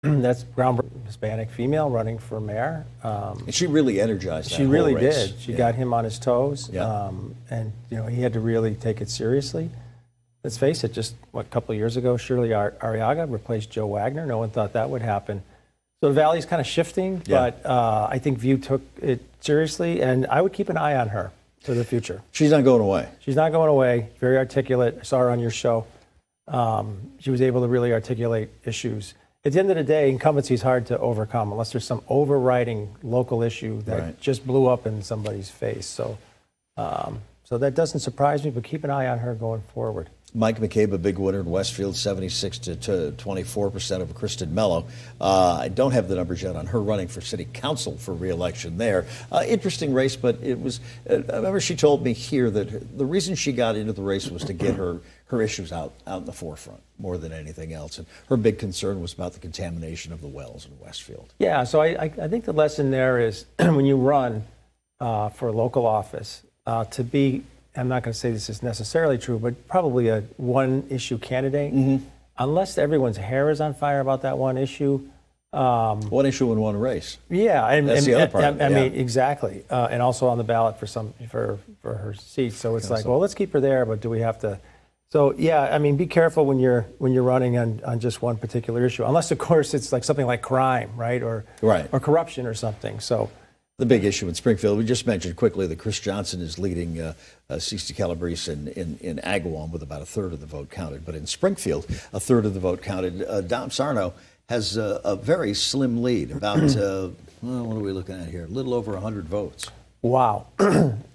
That's ground Hispanic female running for mayor. And she really energized that She whole really race. did. She got him on his toes, Yeah. and he had to really take it seriously. Let's face it, just a couple of years ago, Shirley Arriaga replaced Joe Wagner. No one thought that would happen. So the valley's kind of shifting, but I think View took it seriously, and I would keep an eye on her for the future. She's not going away. She's not going away. Very articulate. I saw her on your show. She was able to really articulate issues. At the end of the day, incumbency is hard to overcome unless there's some overriding local issue that just blew up in somebody's face. So that doesn't surprise me, but keep an eye on her going forward. Mike McCabe, a big winner in Westfield, 76 to 24% over Kristen Mello. I don't have the numbers yet on her running for city council for re-election there. Interesting race, but it was. I remember she told me here that the reason she got into the race was to get her issues out in the forefront more than anything else. And her big concern was about the contamination of the wells in Westfield. Yeah, so I think the lesson there is when you run for a local office to be. I'm not going to say this is necessarily true, but probably a one-issue candidate. Unless everyone's hair is on fire about that one issue. One issue in one race. Yeah, That's the other part. I mean, exactly, and also on the ballot for her seat. So it's like, well, let's keep her there, but do we have to? So yeah, I mean, be careful when you're running on just one particular issue, unless of course it's like something like crime, right, or corruption or something. So. The big issue in Springfield, we just mentioned quickly that Chris Johnson is leading Cece Calabrese in Agawam with about a third of the vote counted. But in Springfield, a third of the vote counted. Dom Sarno has a very slim lead, about, what are we looking at here? A little over 100 votes. Wow.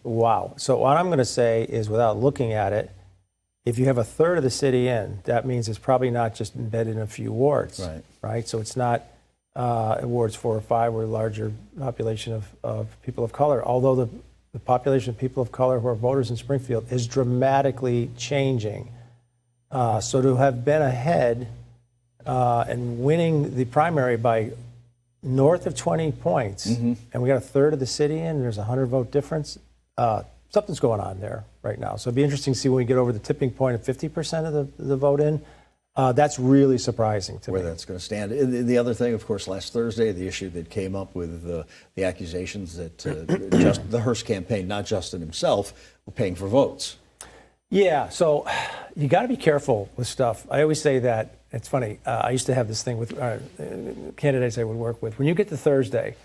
Wow. So what I'm going to say is, without looking at it, if you have a third of the city in, that means it's probably not just embedded in a few wards. Right? So it's not wards 4 or 5 where a larger population of people of color, although the population of people of color who are voters in Springfield is dramatically changing. So to have been ahead and winning the primary by north of 20 points, and we got a third of the city in, there's a 100-vote difference, something's going on there right now. So it'd be interesting to see when we get over the tipping point of 50% of the vote in. That's really surprising to me. Where that's going to stand. The other thing, of course, last Thursday, the issue that came up with the accusations that the Hearst campaign, not Justin himself, were paying for votes. Yeah, so you got to be careful with stuff. I always say that. It's funny. I used to have this thing with candidates I would work with. When you get to Thursday,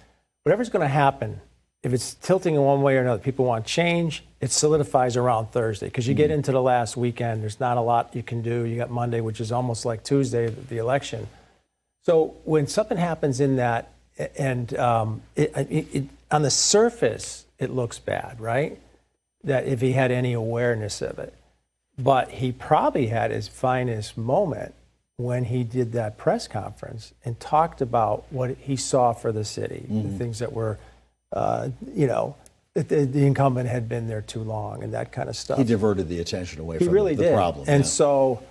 whatever's going to happen, if it's tilting in one way or another, people want change, it solidifies around Thursday. Because you get into the last weekend, there's not a lot you can do. You got Monday, which is almost like Tuesday, the election. So when something happens in that, and on the surface, it looks bad, right? That if he had any awareness of it. But he probably had his finest moment when he did that press conference and talked about what he saw for the city, the things that were... the incumbent had been there too long and that kind of stuff. He diverted the attention away from the problem. And so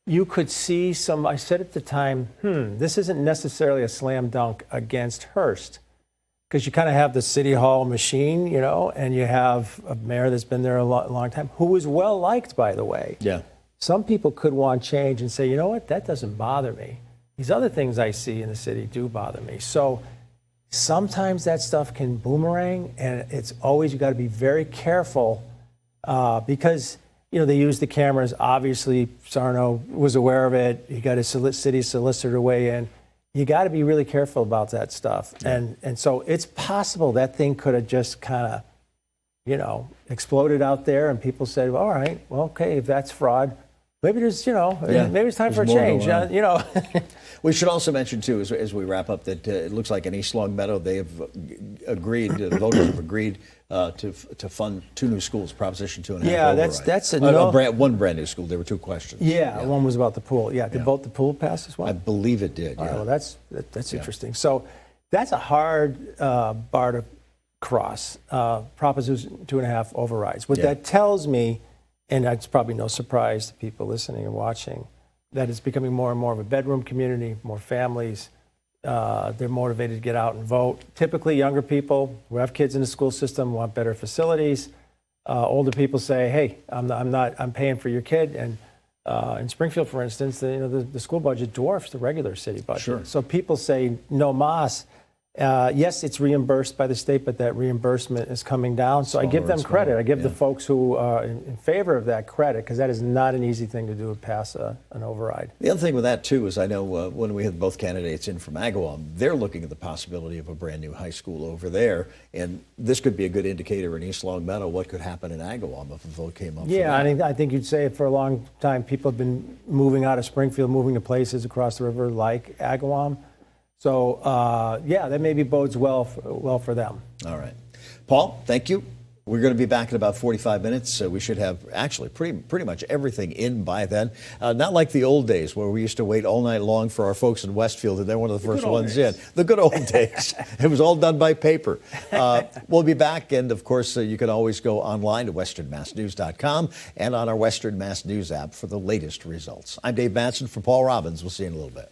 you could see I said at the time, this isn't necessarily a slam dunk against Hearst, because you kind of have the city hall machine, and you have a mayor that's been there a long time, who is well liked, by the way. Yeah. Some people could want change and say, you know what, that doesn't bother me. These other things I see in the city do bother me. So sometimes that stuff can boomerang, and it's always, you got to be very careful because, they use the cameras. Obviously, Sarno was aware of it. He got his city solicitor to weigh in. You got to be really careful about that stuff. Yeah. And so it's possible that thing could have just kind of, exploded out there, and people said, all right, well, okay, if that's fraud, maybe there's, maybe it's time for a change. We should also mention, too, as we wrap up, that it looks like in East Longmeadow, they have agreed, the voters have agreed to fund 2 new schools, Proposition 2.5. Yeah, that's one brand new school. There were 2 questions. Yeah, one was about the pool. Yeah, did both the pool pass as well? I believe it did. All right, well, that's interesting. So that's a hard bar to cross. Proposition 2.5 overrides. What that tells me, and it's probably no surprise to people listening and watching, that it's becoming more and more of a bedroom community, more families. They're motivated to get out and vote. Typically, younger people who have kids in the school system want better facilities. Older people say, hey, I'm paying for your kid, and In Springfield, for instance, the school budget dwarfs the regular city budget. Sure. So people say no mas. Yes, it's reimbursed by the state, but that reimbursement is coming down. So I give them credit. I give the folks who are in favor of that credit, because that is not an easy thing to do, pass an override. The other thing with that, too, is I know when we had both candidates in from Agawam, they're looking at the possibility of a brand new high school over there. And this could be a good indicator in East Longmeadow what could happen in Agawam if a vote came up. Yeah, I think you'd say for a long time people have been moving out of Springfield, moving to places across the river like Agawam. So, yeah, that maybe bodes well for them. All right. Paul, thank you. We're going to be back in about 45 minutes. So we should have actually pretty much everything in by then. Not like the old days where we used to wait all night long for our folks in Westfield, and they're one of the first ones in. The good old days. It was all done by paper. We'll be back. And, of course, you can always go online to westernmassnews.com and on our Western Mass News app for the latest results. I'm Dave Madsen for Paul Robbins. We'll see you in a little bit.